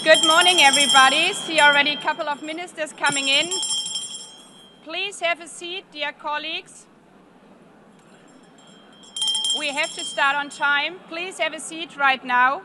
Good morning, everybody. See already a couple of ministers coming in. Please have a seat, dear colleagues. We have to start on time. Please have a seat right now.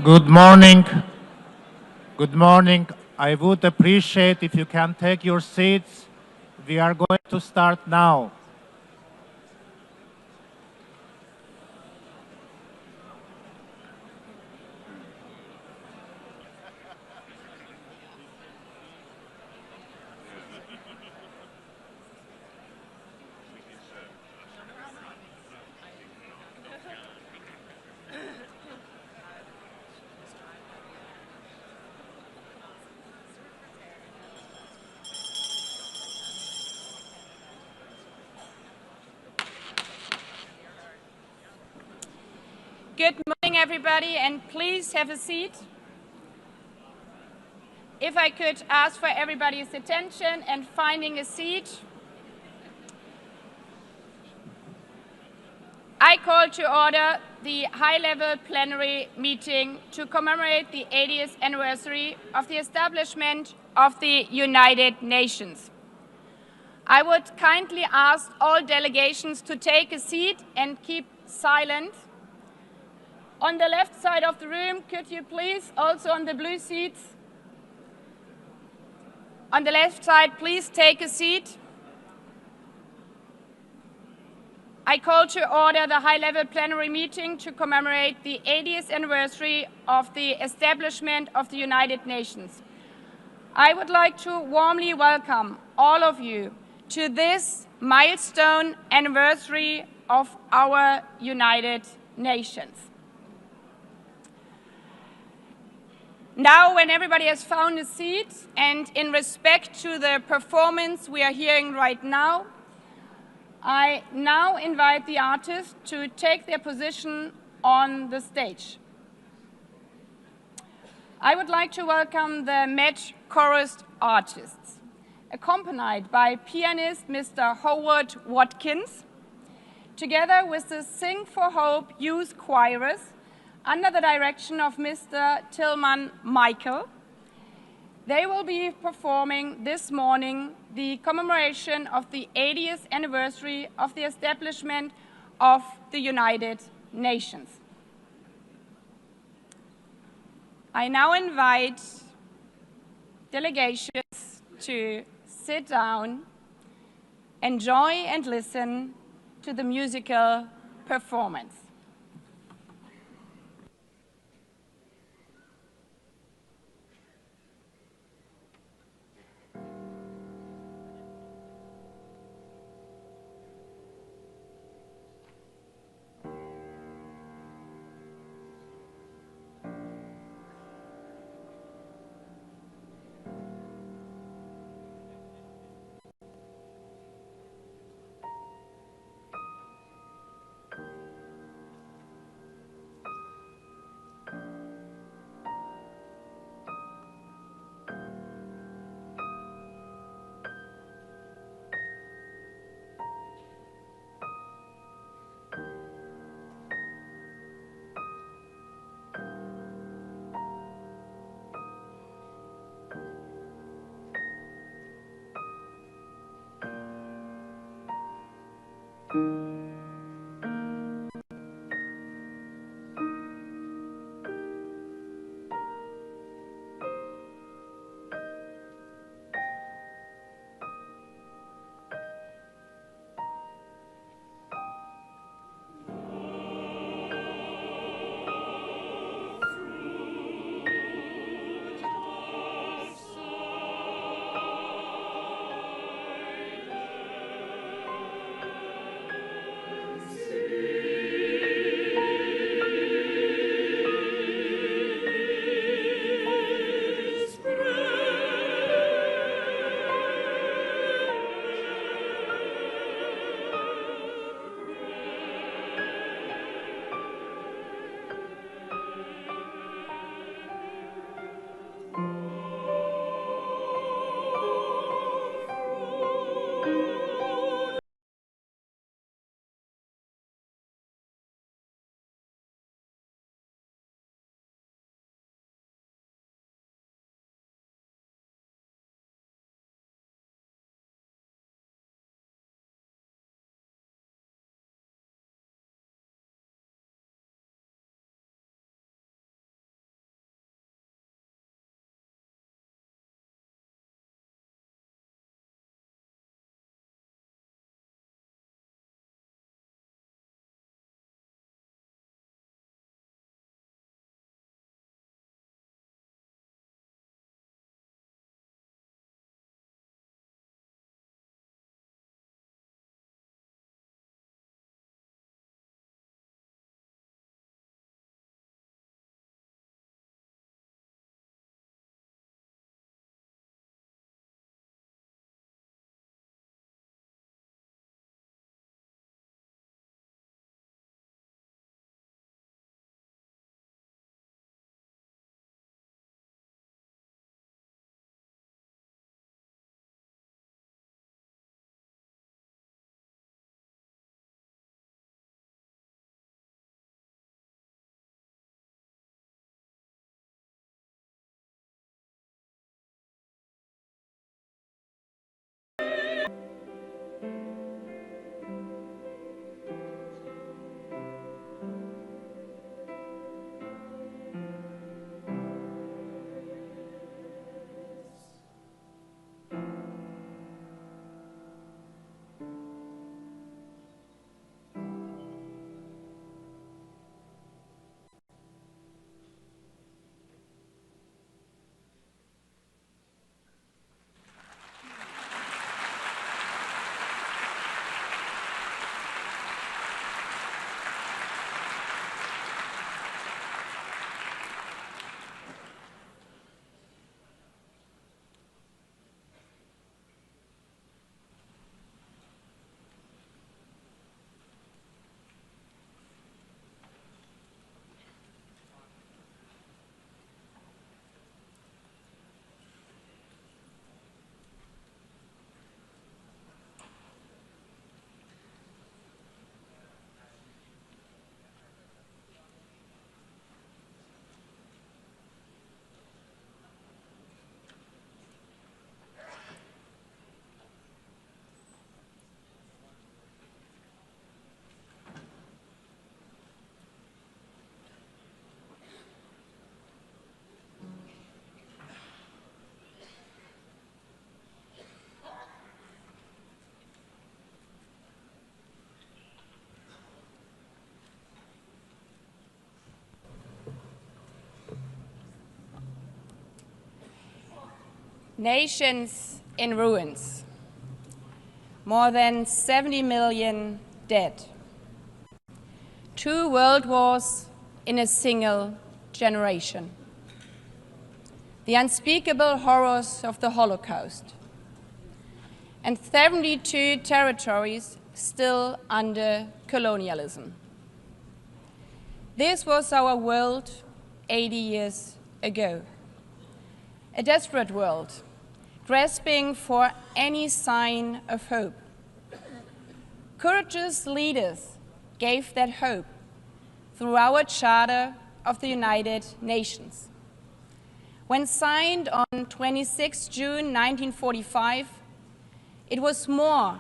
Good morning. Good morning. I would appreciate if you can take your seats. We are going to start now. Good morning, everybody, and please have a seat. If I could ask for everybody's attention and finding a seat. I call to order the high-level plenary meeting to commemorate the 80th anniversary of the establishment of the United Nations. I would kindly ask all delegations to take a seat and keep silent. On the left side of the room, could you please, also on the blue seats, on the left side, please take a seat. I call to order the high-level plenary meeting to commemorate the 80th anniversary of the establishment of the United Nations. I would like to warmly welcome all of you to this milestone anniversary of our United Nations. Now, when everybody has found a seat, and in respect to the performance we are hearing right now, I now invite the artists to take their position on the stage. I would like to welcome the Met Chorus artists, accompanied by pianist Mr. Howard Watkins, together with the Sing for Hope youth choirs, under the direction of Mr. Tillman Michael. They will be performing this morning the commemoration of the 80th anniversary of the establishment of the United Nations. I now invite delegations to sit down, enjoy and listen to the musical performance. Nations in ruins, more than 70 million dead, 2 world wars in a single generation, the unspeakable horrors of the Holocaust, and 72 territories still under colonialism. This was our world 80 years ago. A desperate world, grasping for any sign of hope. Courageous leaders gave that hope through our Charter of the United Nations. When signed on 26 June 1945, it was more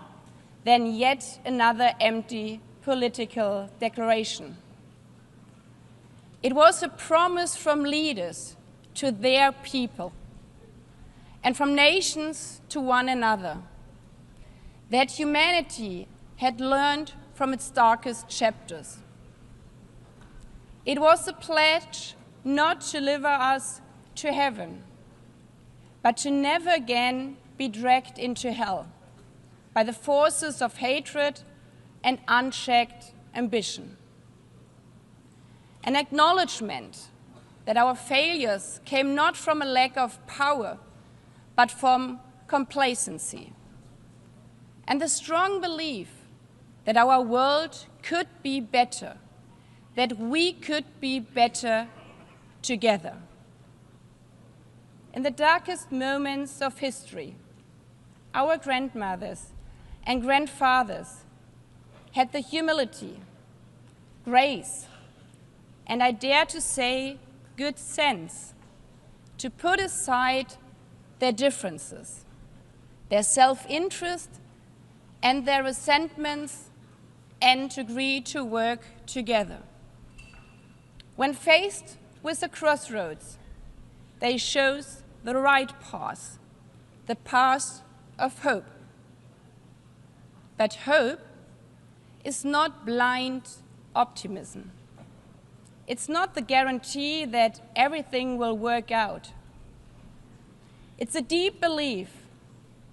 than yet another empty political declaration. It was a promise from leaders to their people and from nations to one another that humanity had learned from its darkest chapters. It was a pledge not to deliver us to heaven, but to never again be dragged into hell by the forces of hatred and unchecked ambition. An acknowledgement that our failures came not from a lack of power, but from complacency. And the strong belief that our world could be better, that we could be better together. In the darkest moments of history, our grandmothers and grandfathers had the humility, grace, and I dare to say, good sense, to put aside their differences, their self-interest and their resentments, and to agree to work together. When faced with the crossroads, they chose the right path, the path of hope. But hope is not blind optimism. It's not the guarantee that everything will work out. It's a deep belief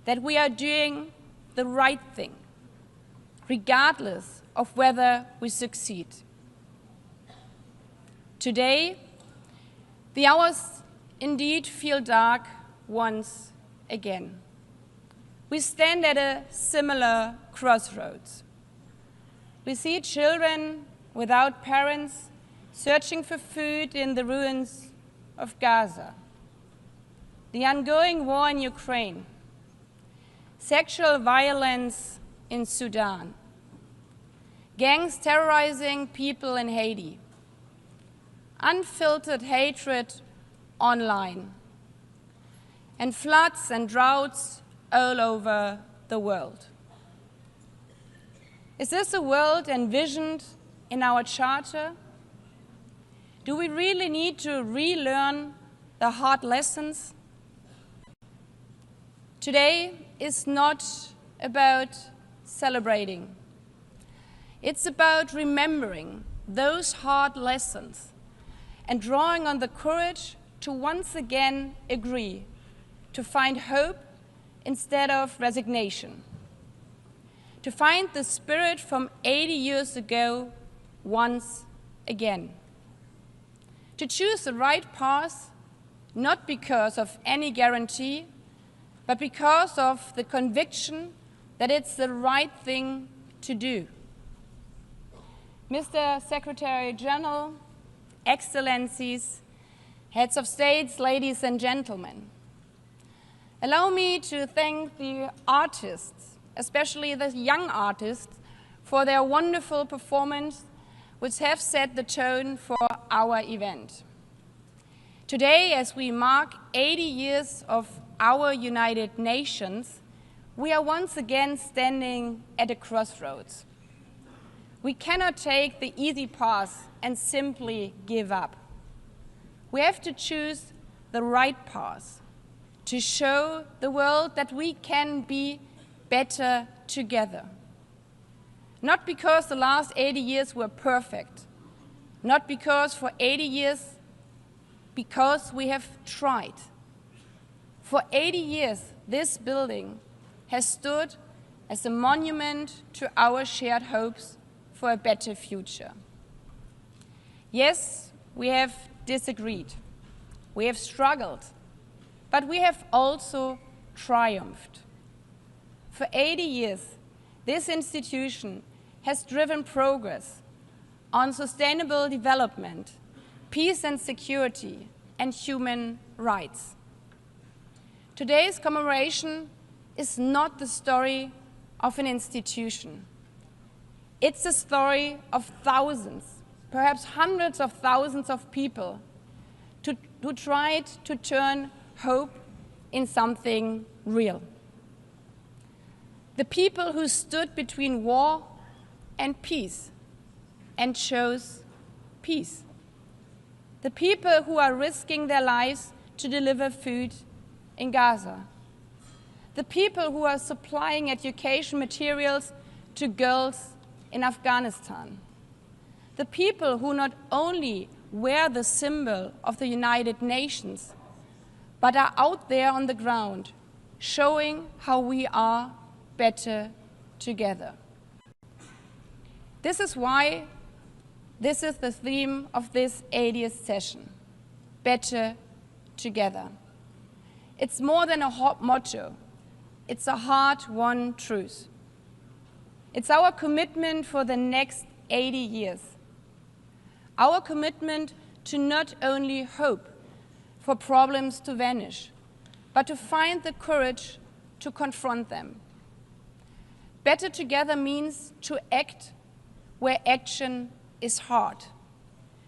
that we are doing the right thing, regardless of whether we succeed. Today, the hours indeed feel dark once again. We stand at a similar crossroads. We see children without parents searching for food in the ruins of Gaza, the ongoing war in Ukraine, sexual violence in Sudan, gangs terrorizing people in Haiti, unfiltered hatred online, and floods and droughts all over the world. Is this a world envisioned in our charter? Do we really need to relearn the hard lessons? Today is not about celebrating. It's about remembering those hard lessons and drawing on the courage to once again agree, to find hope instead of resignation, to find the spirit from 80 years ago once again, to choose the right path, not because of any guarantee, but because of the conviction that it's the right thing to do. Mr. Secretary General, Excellencies, Heads of States, ladies and gentlemen, allow me to thank the artists, especially the young artists, for their wonderful performance, which have set the tone for our event. Today, as we mark 80 years of our United Nations, we are once again standing at a crossroads. We cannot take the easy path and simply give up. We have to choose the right path to show the world that we can be better together. Not because the last 80 years were perfect, not because for 80 years, because we have tried. For 80 years, this building has stood as a monument to our shared hopes for a better future. Yes, we have disagreed, we have struggled, but we have also triumphed. For 80 years, this institution has driven progress on sustainable development, peace and security, and human rights. Today's commemoration is not the story of an institution. It's the story of thousands, perhaps hundreds of thousands of people who tried to turn hope in something real. The people who stood between war and peace and chose peace. The people who are risking their lives to deliver food in Gaza. The people who are supplying education materials to girls in Afghanistan. The people who not only wear the symbol of the United Nations, but are out there on the ground, showing how we are better together. This is why this is the theme of this 80th session, better together. It's more than a hot motto, it's a hard-won truth. It's our commitment for the next 80 years. Our commitment to not only hope for problems to vanish, but to find the courage to confront them. Better together means to act where action is hard,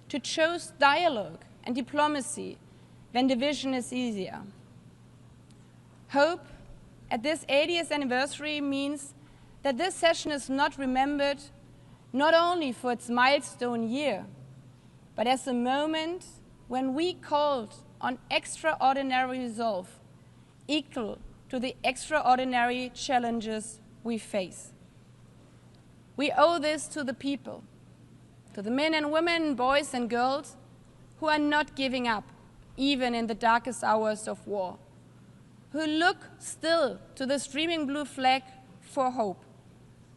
to choose dialogue and diplomacy when division is easier. Hope at this 80th anniversary means that this session is not remembered not only for its milestone year, but as a moment when we called on extraordinary resolve equal to the extraordinary challenges we face. We owe this to the people, to the men and women, boys and girls who are not giving up, even in the darkest hours of war, who look still to the streaming blue flag for hope,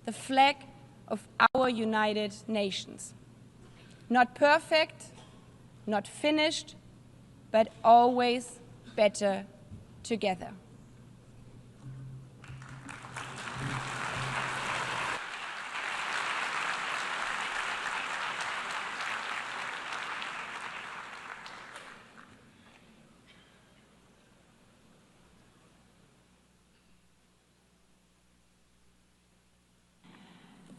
the flag of our United Nations. Not perfect, not finished, but always better together.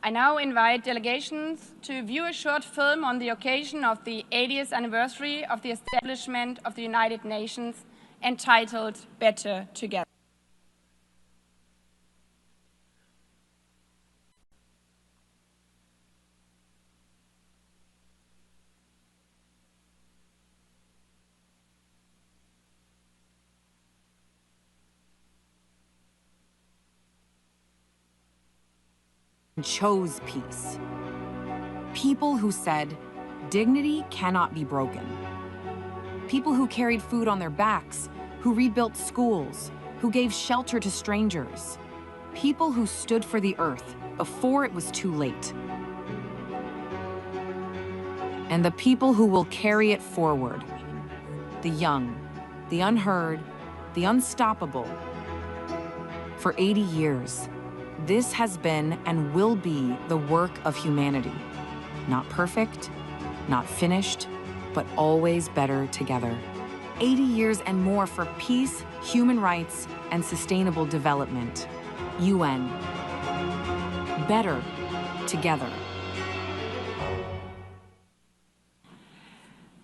I now invite delegations to view a short film on the occasion of the 80th anniversary of the establishment of the United Nations, entitled Better Together. Chose peace. People who said, dignity cannot be broken. People who carried food on their backs, who rebuilt schools, who gave shelter to strangers. People who stood for the earth before it was too late. And the people who will carry it forward. The young, the unheard, the unstoppable. For 80 years, this has been and will be the work of humanity. Not perfect, not finished, but always better together. 80 years and more for peace, human rights, and sustainable development. UN. Better together.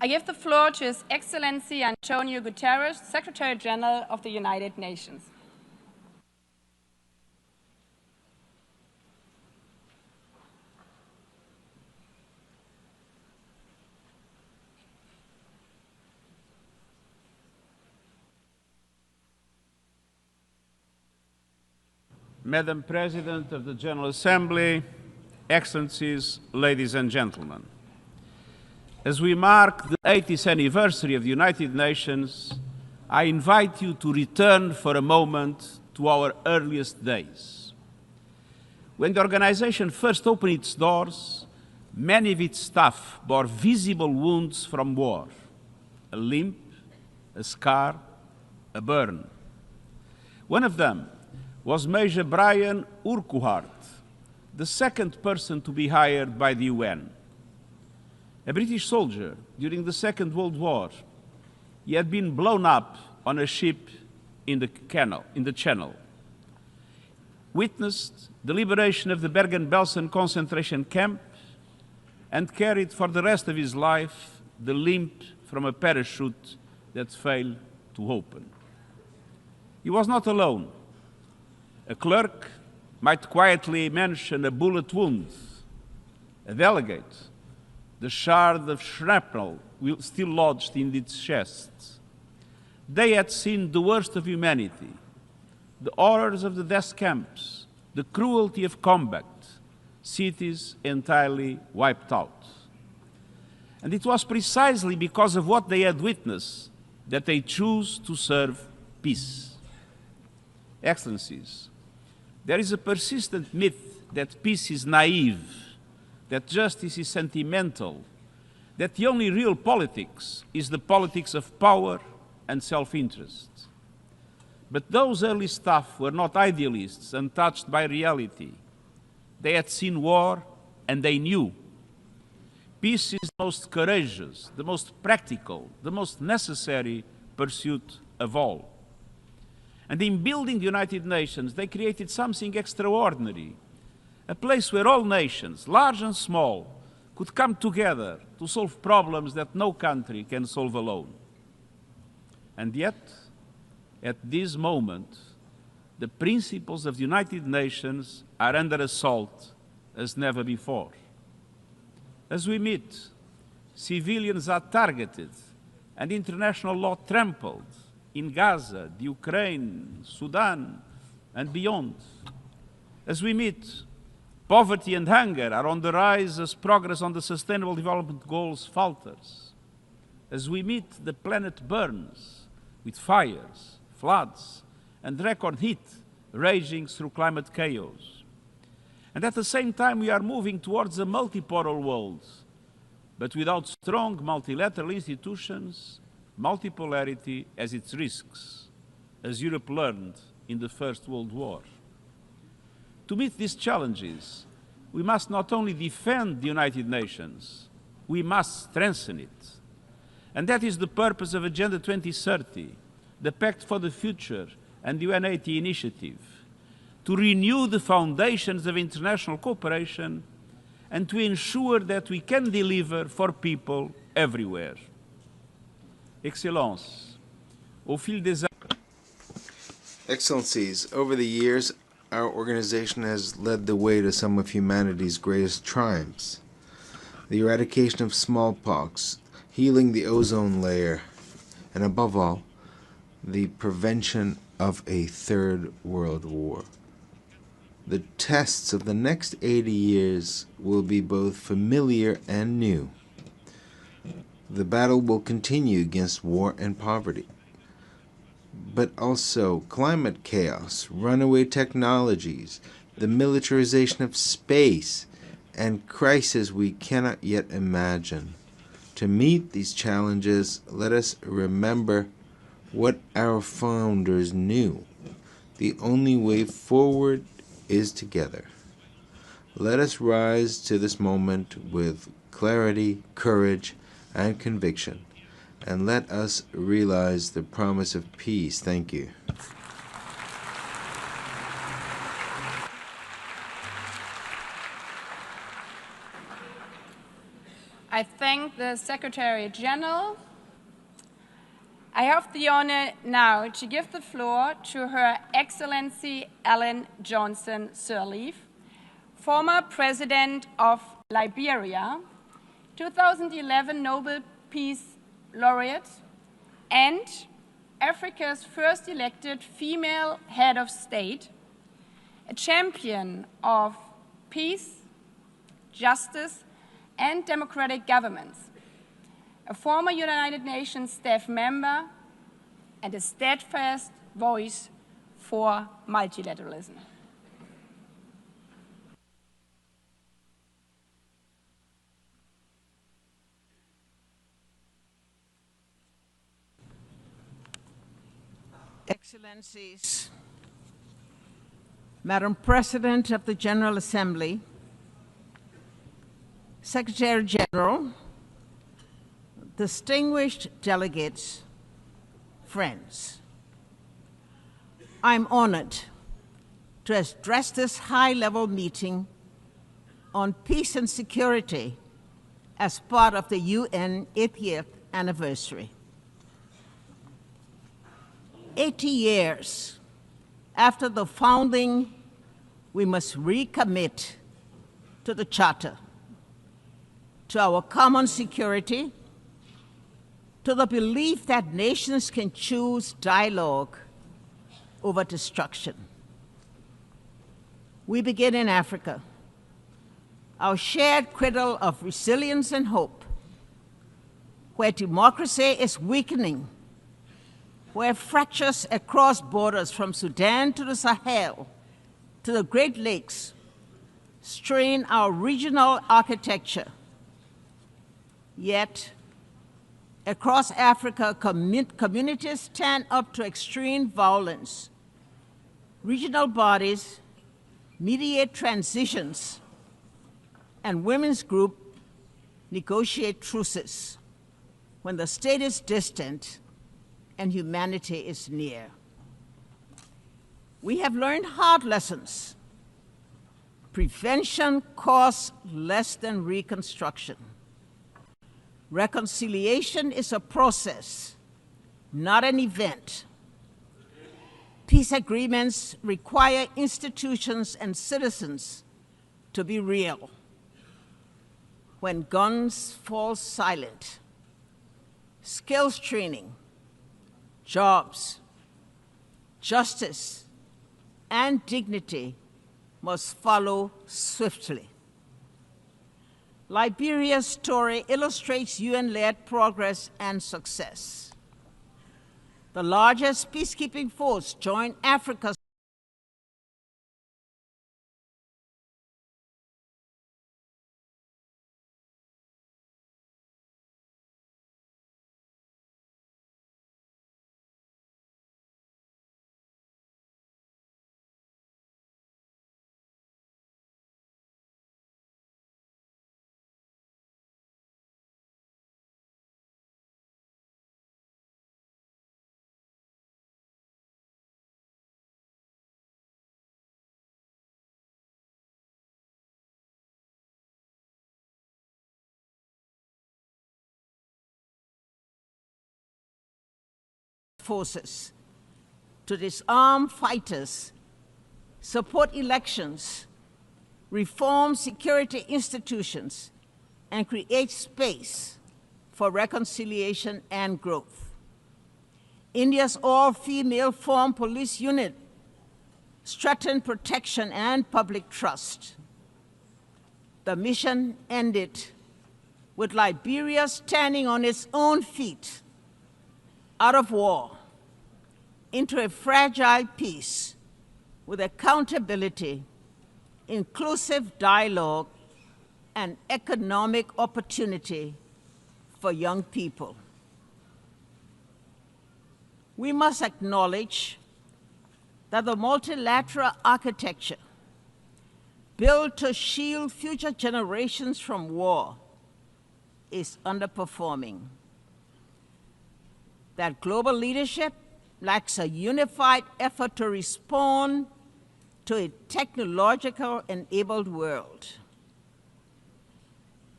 I give the floor to His Excellency Antonio Guterres, Secretary General of the United Nations. Madam President of the General Assembly, Excellencies, ladies and gentlemen. As we mark the 80th anniversary of the United Nations, I invite you to return for a moment to our earliest days. When the organization first opened its doors, many of its staff bore visible wounds from war, a limp, a scar, a burn. One of them was Major Brian Urquhart, the second person to be hired by the UN. A British soldier during the Second World War, he had been blown up on a ship in the Channel, witnessed the liberation of the Bergen-Belsen concentration camp, and carried for the rest of his life the limp from a parachute that failed to open. He was not alone. A clerk, might quietly mention a bullet wound, a delegate, the shard of shrapnel still lodged in its chest. They had seen the worst of humanity, the horrors of the death camps, the cruelty of combat, cities entirely wiped out. And it was precisely because of what they had witnessed that they chose to serve peace. Excellencies, there is a persistent myth that peace is naive, that justice is sentimental, that the only real politics is the politics of power and self-interest. But those early staff were not idealists untouched by reality. They had seen war and they knew. Peace is the most courageous, the most practical, the most necessary pursuit of all. And in building the United Nations, they created something extraordinary, a place where all nations, large and small, could come together to solve problems that no country can solve alone. And yet, at this moment, the principles of the United Nations are under assault as never before. As we meet, civilians are targeted and international law trampled in Gaza, the Ukraine, Sudan, and beyond. As we meet, poverty and hunger are on the rise as progress on the Sustainable Development Goals falters. As we meet, the planet burns with fires, floods, and record heat raging through climate chaos. And at the same time, we are moving towards a multipolar world. But without strong multilateral institutions, multipolarity has its risks, as Europe learned in the First World War. To meet these challenges, we must not only defend the United Nations, we must strengthen it. And that is the purpose of Agenda 2030, the Pact for the Future, and the UN80 initiative, to renew the foundations of international cooperation and to ensure that we can deliver for people everywhere. Excellences, au fil des Excellencies, over the years, our organization has led the way to some of humanity's greatest triumphs. The eradication of smallpox, healing the ozone layer, and above all, the prevention of a third world war. The tests of the next 80 years will be both familiar and new. The battle will continue against war and poverty, but also climate chaos, runaway technologies, the militarization of space, and crises we cannot yet imagine. To meet these challenges, let us remember what our founders knew. The only way forward is together. Let us rise to this moment with clarity, courage, and conviction, and let us realize the promise of peace. Thank you. I thank the Secretary General. I have the honor now to give the floor to Her Excellency Ellen Johnson Sirleaf, former President of Liberia, 2011 Nobel Peace Laureate, and Africa's first elected female head of state, a champion of peace, justice, and democratic governments, a former United Nations staff member, and a steadfast voice for multilateralism. Excellencies, Madam President of the General Assembly, Secretary General, distinguished delegates, friends, I'm honored to address this high-level meeting on peace and security as part of the UN 80th anniversary. 80 years after the founding, we must recommit to the Charter, to our common security, to the belief that nations can choose dialogue over destruction. We begin in Africa, our shared cradle of resilience and hope, where democracy is weakening, where fractures across borders from Sudan to the Sahel to the Great Lakes strain our regional architecture. Yet, across Africa, communities stand up to extreme violence. Regional bodies mediate transitions, and women's groups negotiate truces when the state is distant and humanity is near. We have learned hard lessons. Prevention costs less than reconstruction. Reconciliation is a process, not an event. Peace agreements require institutions and citizens to be real. When guns fall silent, skills training, jobs, justice, and dignity must follow swiftly. Liberia's story illustrates UN-led progress and success. The largest peacekeeping force joined Africa's forces to disarm fighters, support elections, reform security institutions, and create space for reconciliation and growth. India's all-female formed police unit strengthened protection and public trust. The mission ended with Liberia standing on its own feet, out of war, into a fragile peace with accountability, inclusive dialogue, and economic opportunity for young people. We must acknowledge that the multilateral architecture built to shield future generations from war is underperforming. That global leadership lacks a unified effort to respond to a technological-enabled world.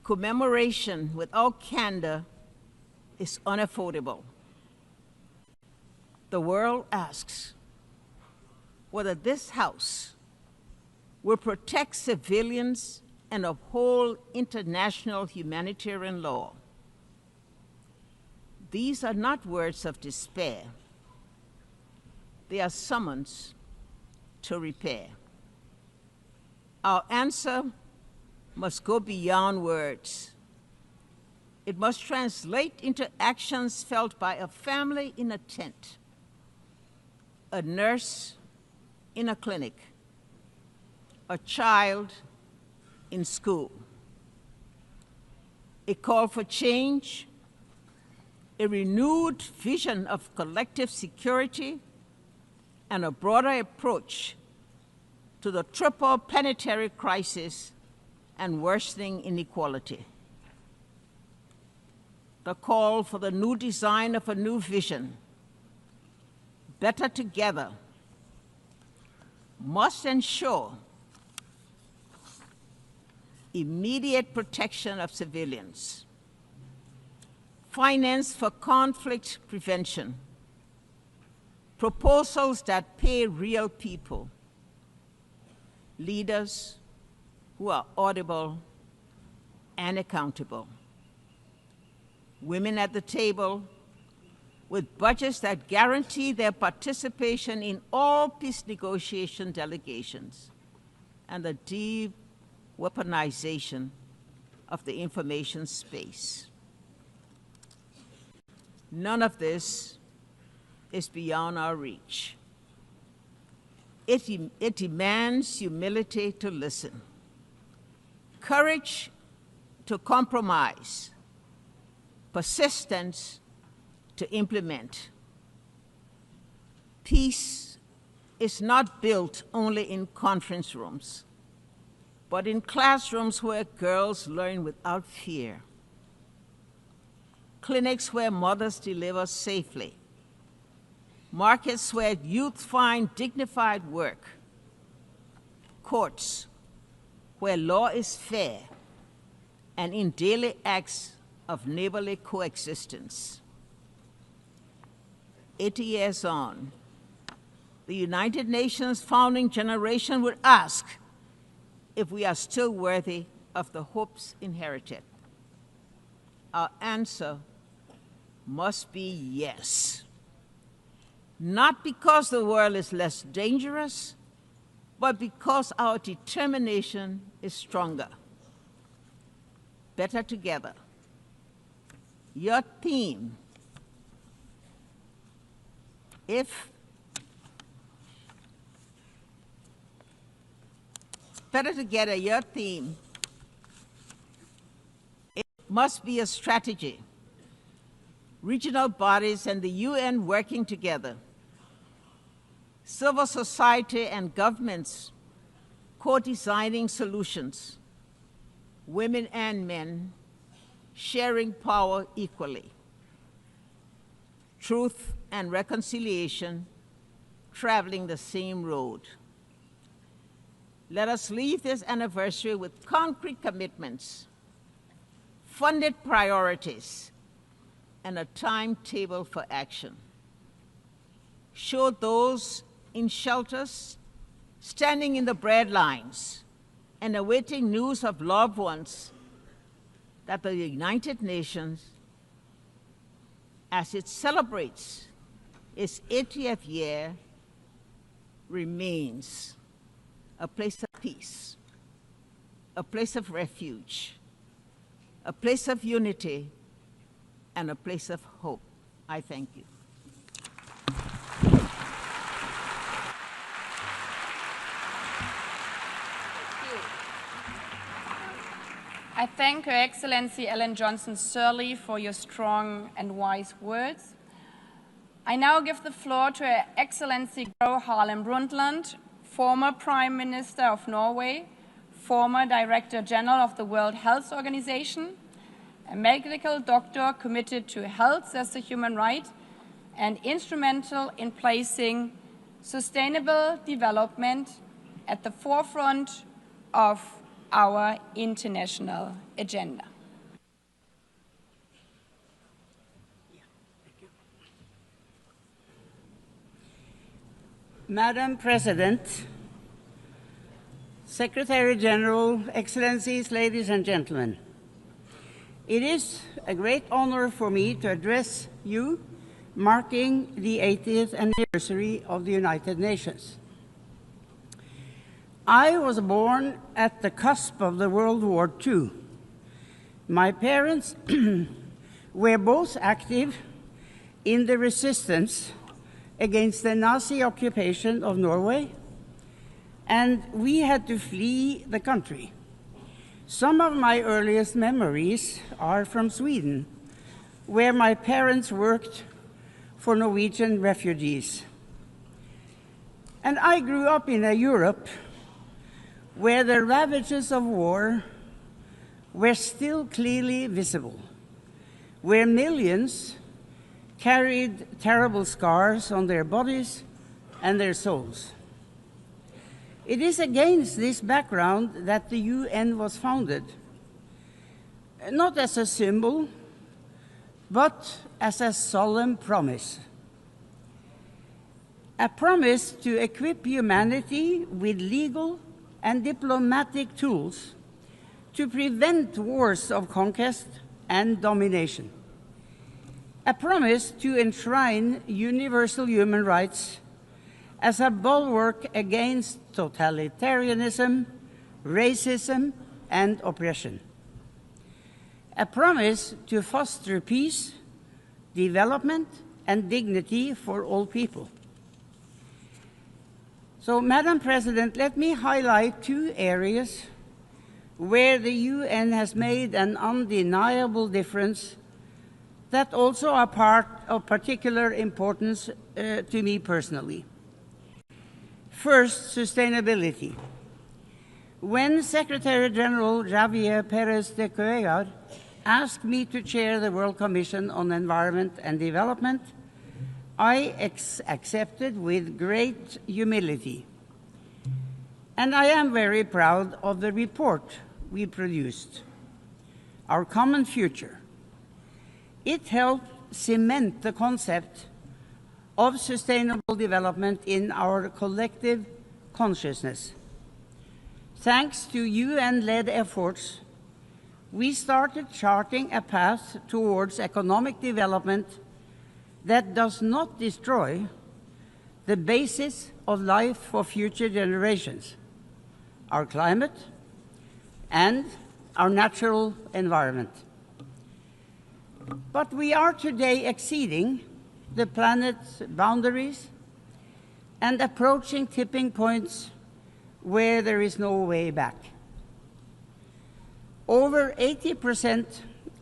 Commemoration without candor is unaffordable. The world asks whether this House will protect civilians and uphold international humanitarian law. These are not words of despair. They are summons to repair. Our answer must go beyond words. It must translate into actions felt by a family in a tent, a nurse in a clinic, a child in school. A call for change, a renewed vision of collective security, and a broader approach to the triple planetary crisis and worsening inequality. The call for the new design of a new vision, better together, must ensure immediate protection of civilians, finance for conflict prevention, proposals that pay real people, leaders who are audible and accountable. Women at the table with budgets that guarantee their participation in all peace negotiation delegations and the de-weaponization of the information space. None of this is beyond our reach. It demands humility to listen, courage to compromise, persistence to implement. Peace is not built only in conference rooms, but in classrooms where girls learn without fear, clinics where mothers deliver safely, markets where youth find dignified work, courts where law is fair, and in daily acts of neighborly coexistence. 80 years on, the United Nations founding generation would ask if we are still worthy of the hopes inherited. Our answer must be yes. Not because the world is less dangerous, but because our determination is stronger. Better together. Your theme, better together, your theme, it must be a strategy. Regional bodies and the UN working together. Civil society and governments co-designing solutions. Women and men sharing power equally. Truth and reconciliation traveling the same road. Let us leave this anniversary with concrete commitments, funded priorities, and a timetable for action. Show those in shelters, standing in the bread lines, and awaiting news of loved ones that the United Nations, as it celebrates its 80th year, remains a place of peace, a place of refuge, a place of unity, and a place of hope. I thank you. I thank Her Excellency Ellen Johnson Sirleaf for your strong and wise words. I now give the floor to Her Excellency Gro Harlem Brundtland, former Prime Minister of Norway, former Director General of the World Health Organization, a medical doctor committed to health as a human right, and instrumental in placing sustainable development at the forefront of our international agenda. Madam President, Secretary General, Excellencies, ladies and gentlemen, it is a great honor for me to address you marking the 80th anniversary of the United Nations. I was born at the cusp of the World War II. My parents were both active in the resistance against the Nazi occupation of Norway, and we had to flee the country. Some of my earliest memories are from Sweden, where my parents worked for Norwegian refugees. And I grew up in a Europe where the ravages of war were still clearly visible, where millions carried terrible scars on their bodies and their souls. It is against this background that the UN was founded, not as a symbol, but as a solemn promise. A promise to equip humanity with legal, and diplomatic tools to prevent wars of conquest and domination. A promise to enshrine universal human rights as a bulwark against totalitarianism, racism, and oppression. A promise to foster peace, development, and dignity for all people. So, Madam President, let me highlight two areas where the UN has made an undeniable difference that also are part of particular importance to me personally. First, sustainability. When Secretary General Javier Pérez de Cuellar asked me to chair the World Commission on Environment and Development, I accepted with great humility. And I am very proud of the report we produced, Our Common Future. It helped cement the concept of sustainable development in our collective consciousness. Thanks to UN-led efforts, we started charting a path towards economic development that does not destroy the basis of life for future generations, our climate and our natural environment. But we are today exceeding the planet's boundaries and approaching tipping points where there is no way back. Over 80%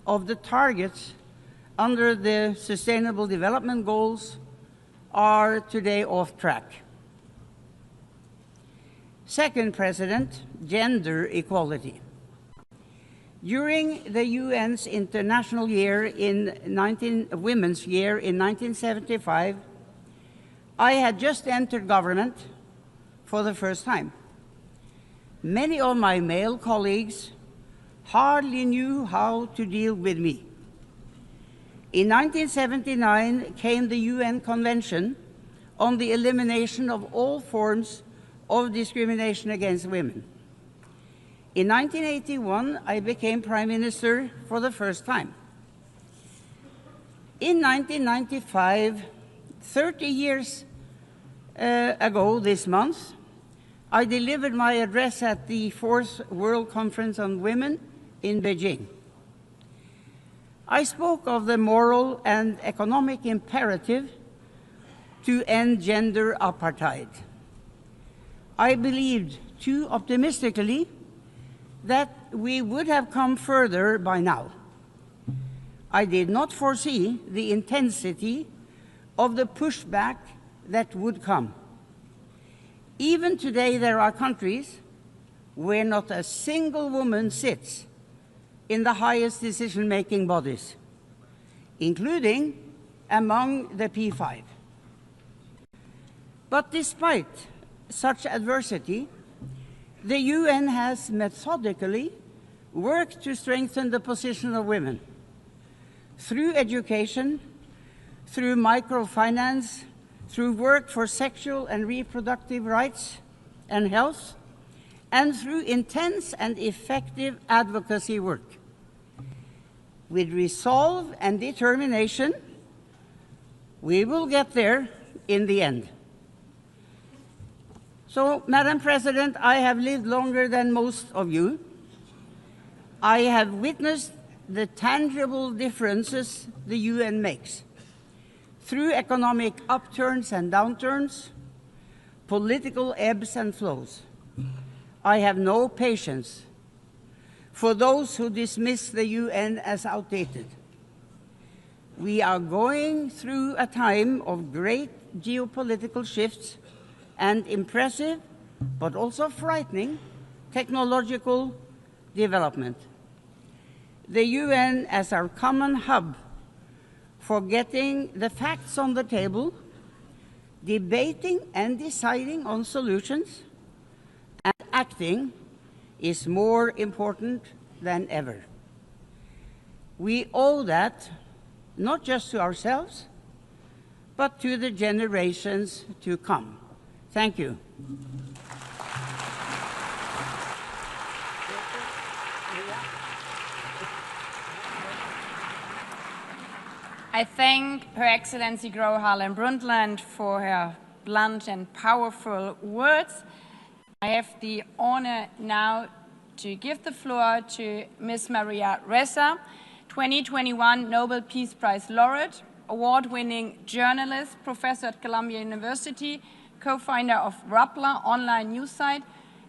of the targets under the Sustainable Development Goals are today off track. Second, President, gender equality. During the UN's International Year Women's Year in 1975, I had just entered government for the first time. Many of my male colleagues hardly knew how to deal with me. In 1979 came the UN Convention on the Elimination of All Forms of Discrimination against Women. In 1981, I became Prime Minister for the first time. In 1995, 30 years ago this month, I delivered my address at the 4th World Conference on Women in Beijing. I spoke of the moral and economic imperative to end gender apartheid. I believed too optimistically that we would have come further by now. I did not foresee the intensity of the pushback that would come. Even today, there are countries where not a single woman sits in the highest decision-making bodies, including among the P5. But despite such adversity, the UN has methodically worked to strengthen the position of women through education, through microfinance, through work for sexual and reproductive rights and health, and through intense and effective advocacy work. With resolve and determination, we will get there in the end. So, Madam President, I have lived longer than most of you. I have witnessed the tangible differences the UN makes through economic upturns and downturns, political ebbs and flows. I have no patience for those who dismiss the UN as outdated. We are going through a time of great geopolitical shifts and impressive, but also frightening, technological development. The UN as our common hub for getting the facts on the table, debating and deciding on solutions, and acting is more important than ever. We owe that not just to ourselves, but to the generations to come. Thank you. I thank Her Excellency Gro Harlem Brundtland for her blunt and powerful words. I have the honor now to give the floor to Ms. Maria Ressa, 2021 Nobel Peace Prize laureate, award-winning journalist, professor at Columbia University, co-founder of Rappler online news site,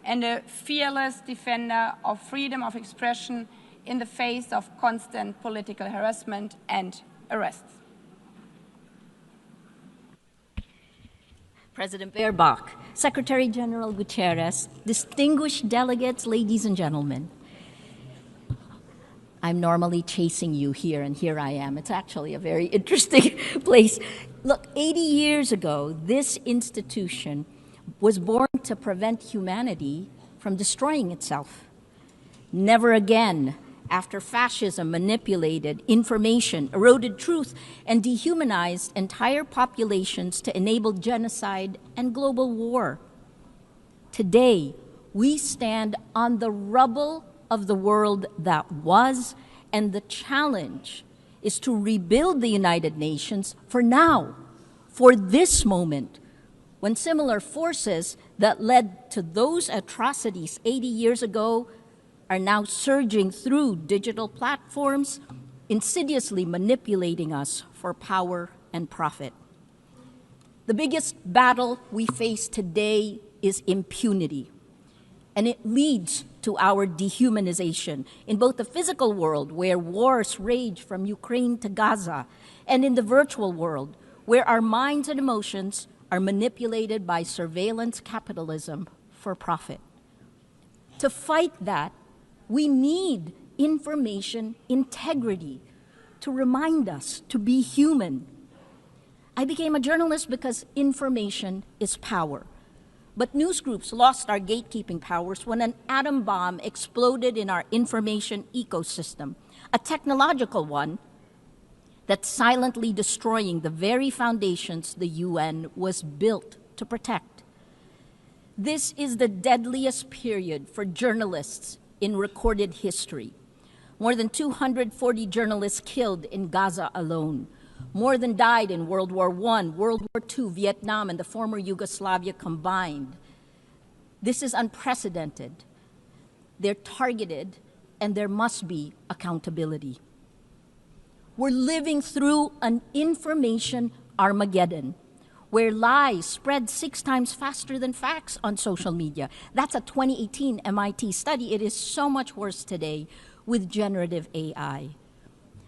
and a fearless defender of freedom of expression in the face of constant political harassment and arrests. President Baerbock, Secretary General Guterres, distinguished delegates, ladies and gentlemen. I'm normally chasing you here, and here I am. It's actually a very interesting place. Look, 80 years ago, this institution was born to prevent humanity from destroying itself. Never again, after fascism manipulated information, eroded truth, and dehumanized entire populations to enable genocide and global war. Today, we stand on the rubble of the world that was, and the challenge is to rebuild the United Nations for now, for this moment, when similar forces that led to those atrocities 80 years ago are now surging through digital platforms, insidiously manipulating us for power and profit. The biggest battle we face today is impunity, and it leads to our dehumanization in both the physical world, where wars rage from Ukraine to Gaza, and in the virtual world, where our minds and emotions are manipulated by surveillance capitalism for profit. To fight that, we need information integrity to remind us to be human. I became a journalist because information is power. But news groups lost our gatekeeping powers when an atom bomb exploded in our information ecosystem, a technological one that's silently destroying the very foundations the UN was built to protect. This is the deadliest period for journalists in recorded history. More than 240 journalists killed in Gaza alone. More than died in World War I, World War II, Vietnam, and the former Yugoslavia combined. This is unprecedented. They're targeted, and there must be accountability. We're living through an information Armageddon, where lies spread 6 times faster than facts on social media. That's a 2018 MIT study. It is so much worse today with generative AI.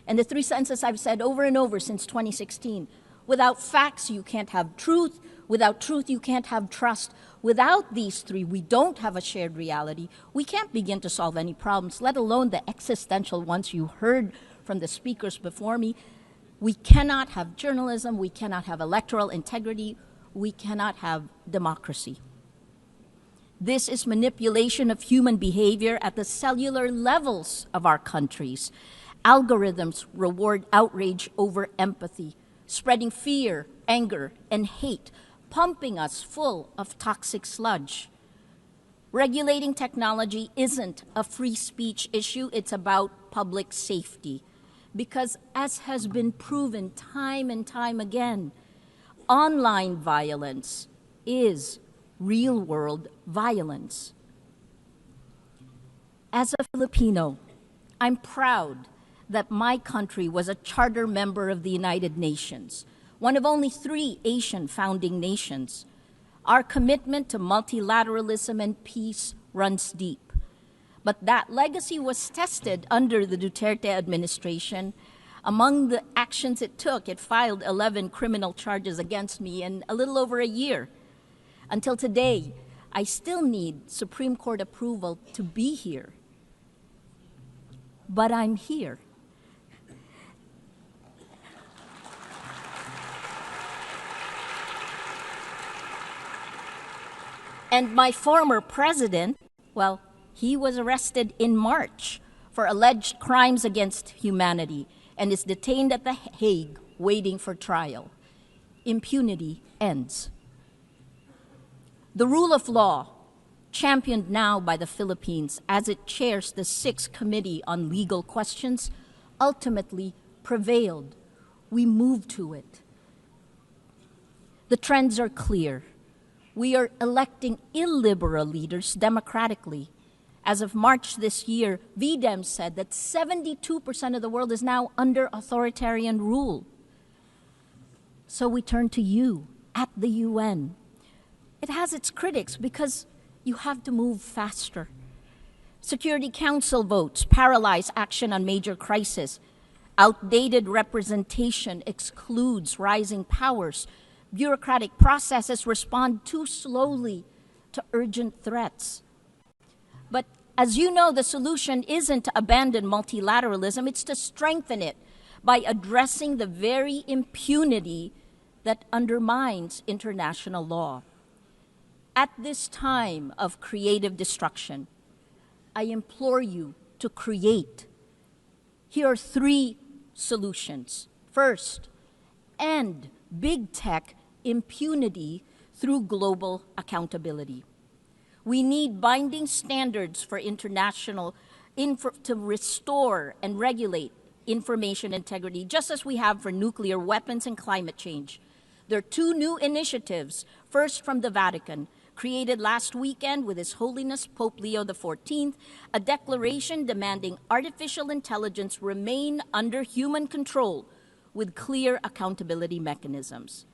And the 3 sentences I've said over and over since 2016, without facts, you can't have truth. Without truth, you can't have trust. Without these 3, we don't have a shared reality. We can't begin to solve any problems, let alone the existential ones you heard from the speakers before me. We cannot have journalism, we cannot have electoral integrity, we cannot have democracy. This is manipulation of human behavior at the cellular levels of our countries. Algorithms reward outrage over empathy, spreading fear, anger, and hate, pumping us full of toxic sludge. Regulating technology isn't a free speech issue, it's about public safety. Because as has been proven time and time again, online violence is real-world violence. As a Filipino, I'm proud that my country was a charter member of the United Nations, one of only 3 Asian founding nations. Our commitment to multilateralism and peace runs deep. But that legacy was tested under the Duterte administration. Among the actions it took, it filed 11 criminal charges against me in a little over a year. Until today, I still need Supreme Court approval to be here. But I'm here. And my former president, well, he was arrested in March for alleged crimes against humanity and is detained at The Hague waiting for trial. Impunity ends. The rule of law championed now by the Philippines as it chairs the 6th Committee on Legal Questions, ultimately prevailed. We moved to it. The trends are clear. We are electing illiberal leaders democratically. As of March this year, VDEM said that 72% of the world is now under authoritarian rule. So we turn to you at the UN. It has its critics because you have to move faster. Security Council votes paralyze action on major crises. Outdated representation excludes rising powers. Bureaucratic processes respond too slowly to urgent threats. But as you know, the solution isn't to abandon multilateralism, it's to strengthen it by addressing the very impunity that undermines international law. At this time of creative destruction, I implore you to create. Here are 3 solutions. First, end big tech impunity through global accountability. We need binding standards for international to restore and regulate information integrity, just as we have for nuclear weapons and climate change. There are 2 new initiatives, first from the Vatican, created last weekend with His Holiness Pope Leo XIV, a declaration demanding artificial intelligence remain under human control with clear accountability mechanisms.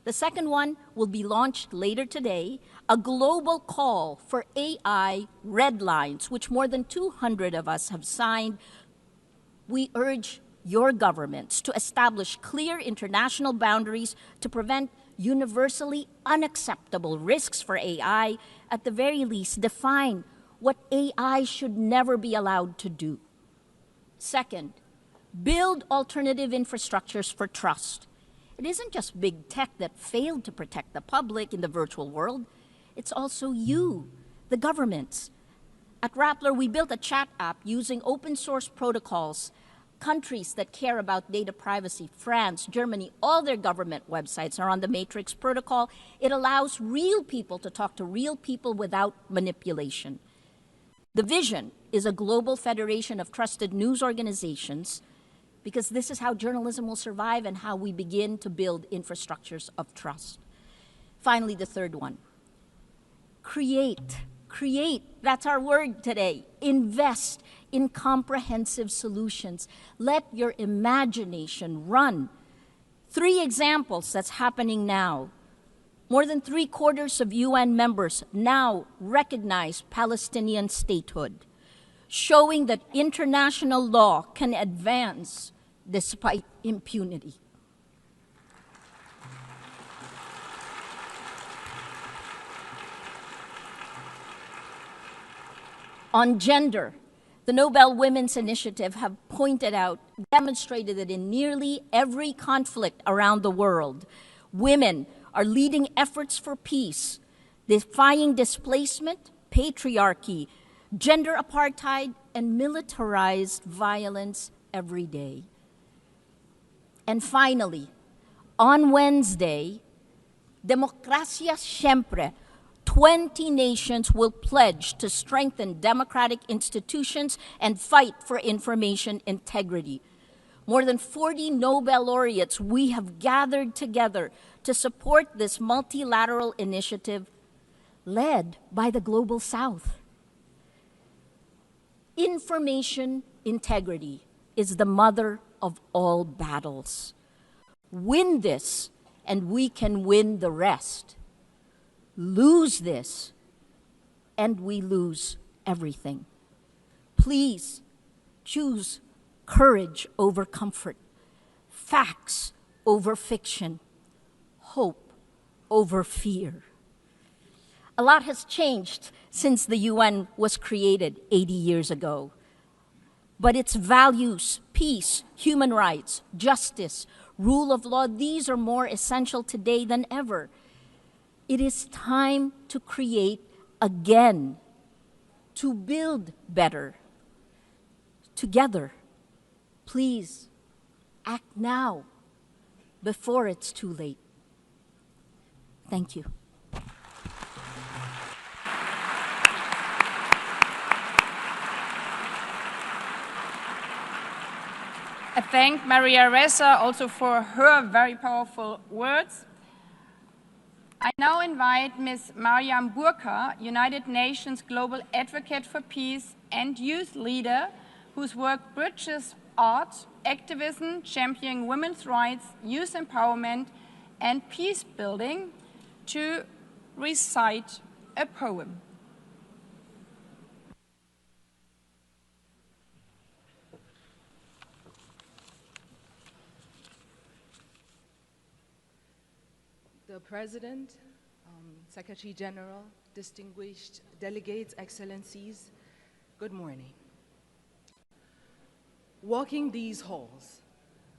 The second one will be launched later today, a global call for AI red lines, which more than 200 of us have signed. We urge your governments to establish clear international boundaries to prevent universally unacceptable risks for AI, at the very least define what AI should never be allowed to do. Second, build alternative infrastructures for trust. It isn't just big tech that failed to protect the public in the virtual world. It's also you, the governments. At Rappler, we built a chat app using open source protocols. Countries that care about data privacy, France, Germany, all their government websites are on the Matrix protocol. It allows real people to talk to real people without manipulation. The vision is a global federation of trusted news organizations, because this is how journalism will survive and how we begin to build infrastructures of trust. Finally, the third one, create. Create, that's our word today. Invest in comprehensive solutions. Let your imagination run. 3 examples that's happening now. More than 3/4 of UN members now recognize Palestinian statehood, showing that international law can advance despite impunity. On gender, the Nobel Women's Initiative have demonstrated that in nearly every conflict around the world, women are leading efforts for peace, defying displacement, patriarchy, gender apartheid, and militarized violence every day. And finally, on Wednesday, Demokrasya Siyempre, 20 nations will pledge to strengthen democratic institutions and fight for information integrity. More than 40 Nobel laureates we have gathered together to support this multilateral initiative led by the Global South. Information integrity is the mother of all battles. Win this, and we can win the rest. Lose this, and we lose everything. Please choose courage over comfort, facts over fiction, hope over fear. A lot has changed since the UN was created 80 years ago. But its values, peace, human rights, justice, rule of law, these are more essential today than ever. It is time to create again, to build better, together. Please act now before it's too late. Thank you. I thank Maria Ressa also for her very powerful words. I now invite Ms. Mariam Burka, United Nations Global Advocate for Peace and youth leader, whose work bridges art, activism, championing women's rights, youth empowerment, and peace building, to recite a poem. The President, Secretary General, distinguished delegates, excellencies, good morning. Walking these halls,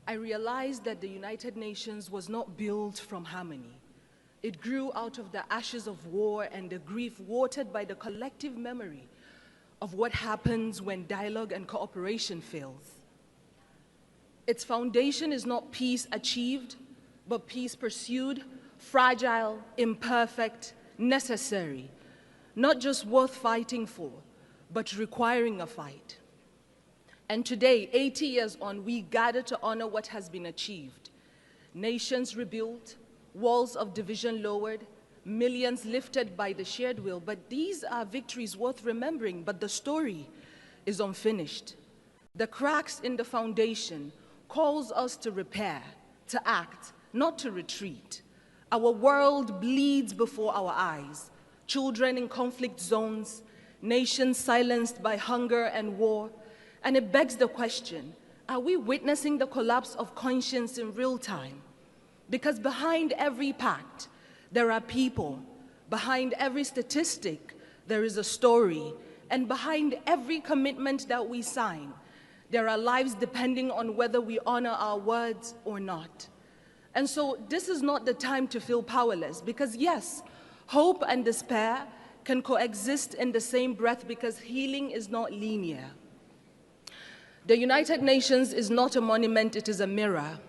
I realized that the United Nations was not built from harmony. It grew out of the ashes of war and the grief watered by the collective memory of what happens when dialogue and cooperation fails. Its foundation is not peace achieved, but peace pursued, fragile, imperfect, necessary, not just worth fighting for, but requiring a fight. And today, 80 years on, we gather to honor what has been achieved. Nations rebuilt, walls of division lowered, millions lifted by the shared will. But these are victories worth remembering, but the story is unfinished. The cracks in the foundation calls us to repair, to act, not to retreat. Our world bleeds before our eyes. Children in conflict zones, nations silenced by hunger and war. And it begs the question, are we witnessing the collapse of conscience in real time? Because behind every pact, there are people. Behind every statistic, there is a story. And behind every commitment that we sign, there are lives depending on whether we honor our words or not. And so this is not the time to feel powerless, because yes, hope and despair can coexist in the same breath, because healing is not linear. The United Nations is not a monument, it is a mirror.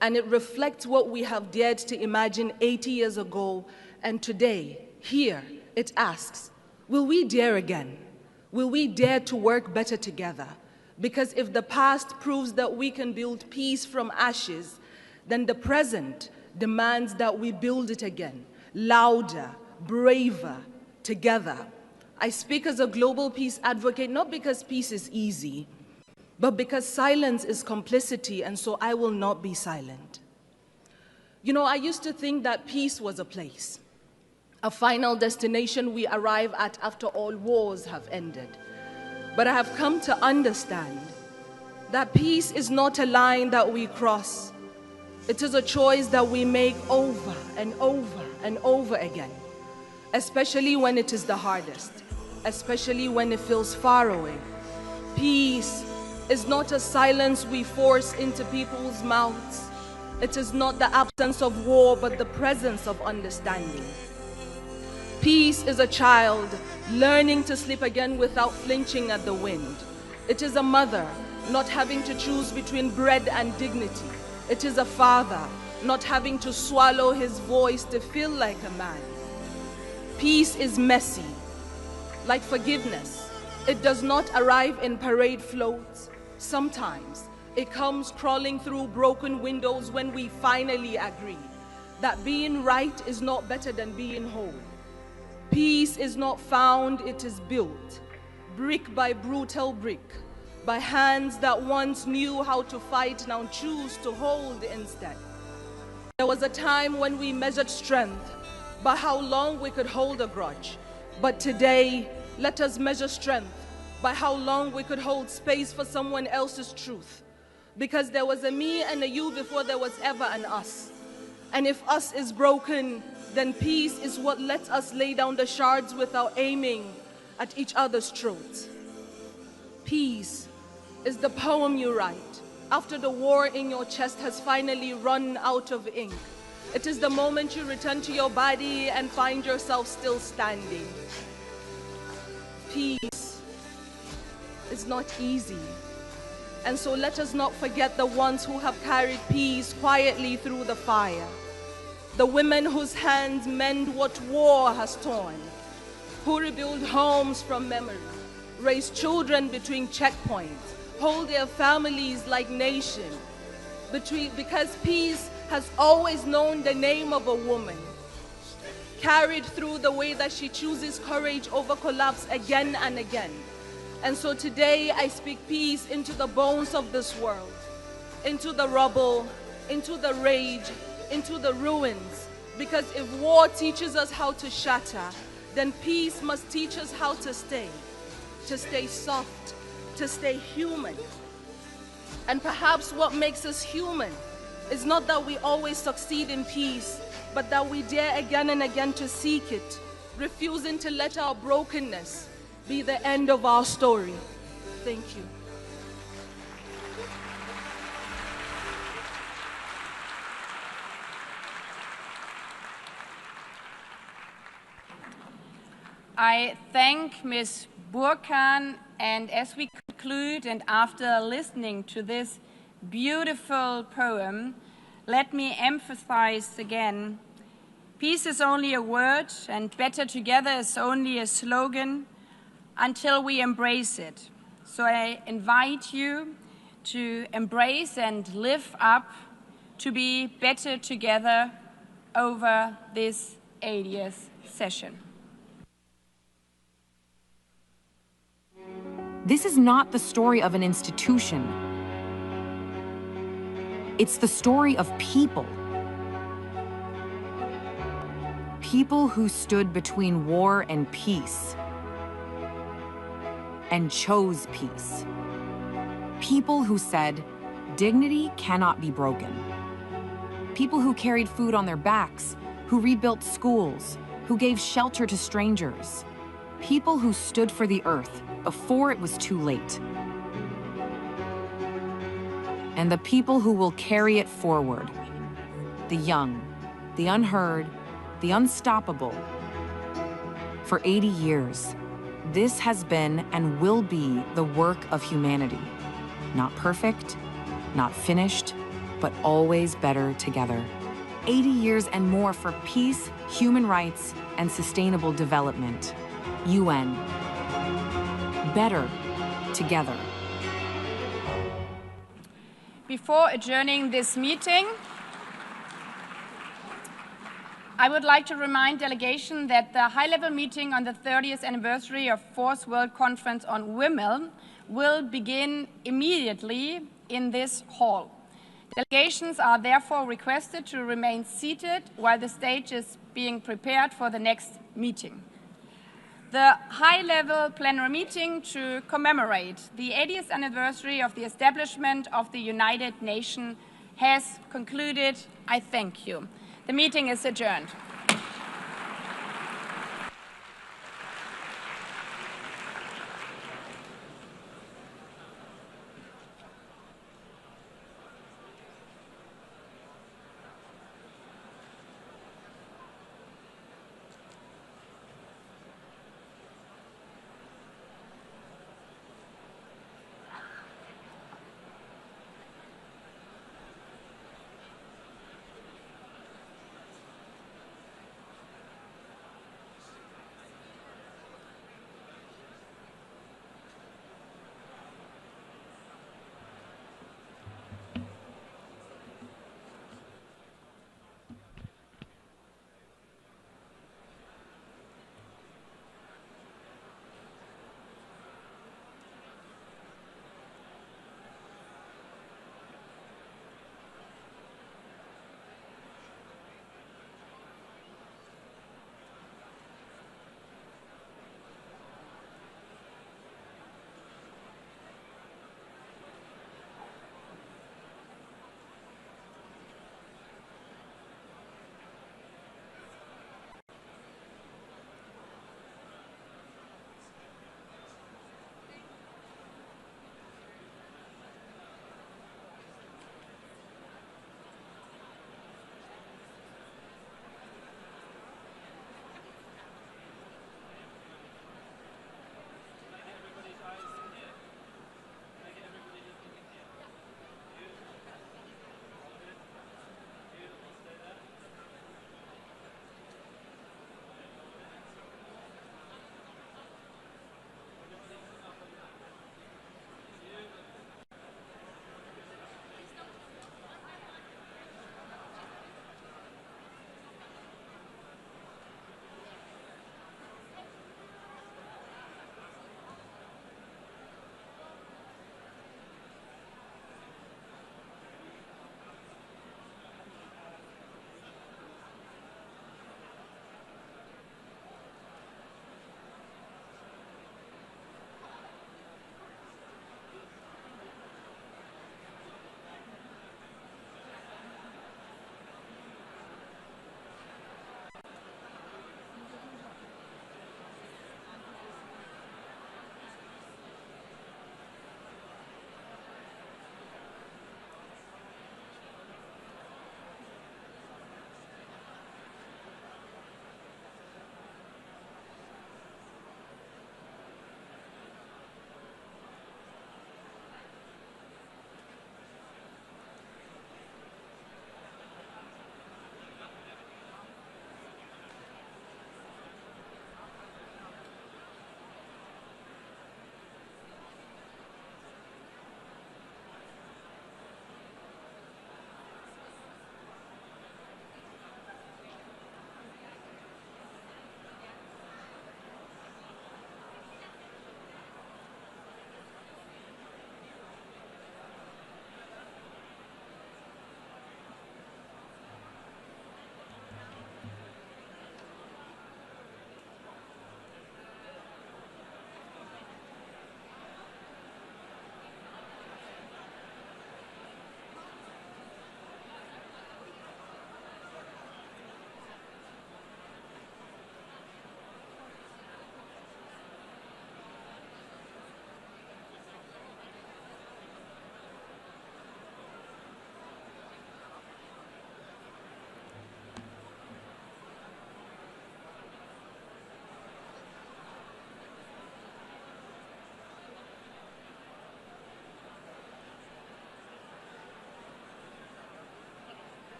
And it reflects what we have dared to imagine 80 years ago. And today, here, it asks, will we dare again? Will we dare to work better together? Because if the past proves that we can build peace from ashes, then the present demands that we build it again, louder, braver, together. I speak as a global peace advocate, not because peace is easy, but because silence is complicity, and so I will not be silent. You know, I used to think that peace was a place, a final destination we arrive at after all wars have ended. But I have come to understand that peace is not a line that we cross. It is a choice that we make over and over and over again, especially when it is the hardest, especially when it feels far away. Peace is not a silence we force into people's mouths. It is not the absence of war, but the presence of understanding. Peace is a child learning to sleep again without flinching at the wind. It is a mother not having to choose between bread and dignity. It is a father not having to swallow his voice to feel like a man. Peace is messy, like forgiveness. It does not arrive in parade floats. Sometimes it comes crawling through broken windows when we finally agree that being right is not better than being whole. Peace is not found, it is built, brick by brutal brick, by hands that once knew how to fight, now choose to hold instead. There was a time when we measured strength by how long we could hold a grudge. But today, let us measure strength by how long we could hold space for someone else's truth. Because there was a me and a you before there was ever an us. And if us is broken, then peace is what lets us lay down the shards without aiming at each other's throats. Peace is the poem you write after the war in your chest has finally run out of ink. It is the moment you return to your body and find yourself still standing. Peace is not easy. And so let us not forget the ones who have carried peace quietly through the fire. The women whose hands mend what war has torn, who rebuild homes from memory, raise children between checkpoints, hold their families like nation, because peace has always known the name of a woman, carried through the way that she chooses courage over collapse again and again. And so today I speak peace into the bones of this world, into the rubble, into the rage, into the ruins. Because if war teaches us how to shatter, then peace must teach us how to stay soft, to stay human. And perhaps what makes us human is not that we always succeed in peace, but that we dare again and again to seek it, refusing to let our brokenness be the end of our story. Thank you. I thank Ms. Burkhan, and as we conclude and after listening to this beautiful poem, let me emphasize again, peace is only a word and better together is only a slogan until we embrace it. So I invite you to embrace and live up to be better together over this 80th session. This is not the story of an institution. It's the story of people. People who stood between war and peace and chose peace. People who said, dignity cannot be broken. People who carried food on their backs, who rebuilt schools, who gave shelter to strangers. People who stood for the earth before it was too late. And the people who will carry it forward. The young, the unheard, the unstoppable. For 80 years, this has been and will be the work of humanity. Not perfect, not finished, but always better together. 80 years and more for peace, human rights, and sustainable development. UN. Better together. Before adjourning this meeting, I would like to remind delegation that the high-level meeting on the 30th anniversary of Fourth World Conference on Women will begin immediately in this hall. Delegations are therefore requested to remain seated while the stage is being prepared for the next meeting. The high-level plenary meeting to commemorate the 80th anniversary of the establishment of the United Nations has concluded. I thank you. The meeting is adjourned.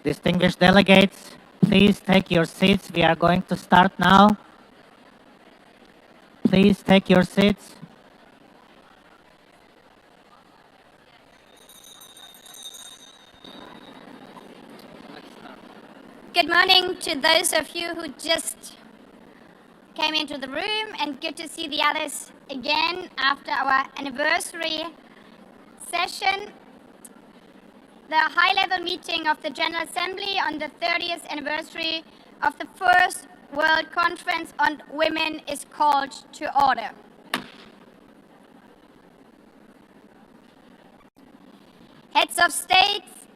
Distinguished delegates, please take your seats. We are going to start now. Please take your seats. Good morning to those of you who just came into the room, and good to see the others again after our anniversary session. The high-level meeting of the General Assembly on the 30th anniversary of the First World Conference on Women is called to order. Heads of states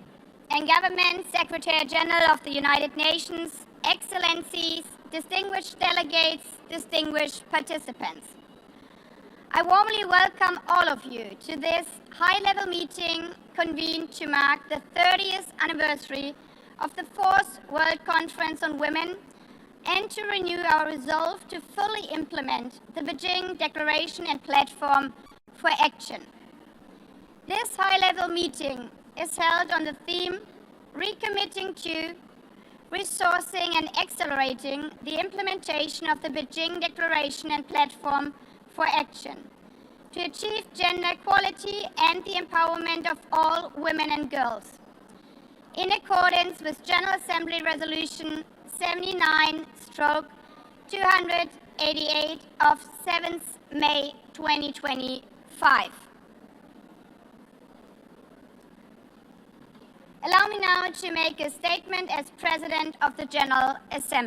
and government, Secretary General of the United Nations, Excellencies, distinguished delegates, distinguished participants. I warmly welcome all of you to this high-level meeting convened to mark the 30th anniversary of the Fourth World Conference on Women and to renew our resolve to fully implement the Beijing Declaration and Platform for Action. This high-level meeting is held on the theme Recommitting to, Resourcing and Accelerating the Implementation of the Beijing Declaration and Platform for Action to achieve gender equality and the empowerment of all women and girls, in accordance with General Assembly Resolution 79/288 of 7th May 2025. Allow me now to make a statement as President of the General Assembly.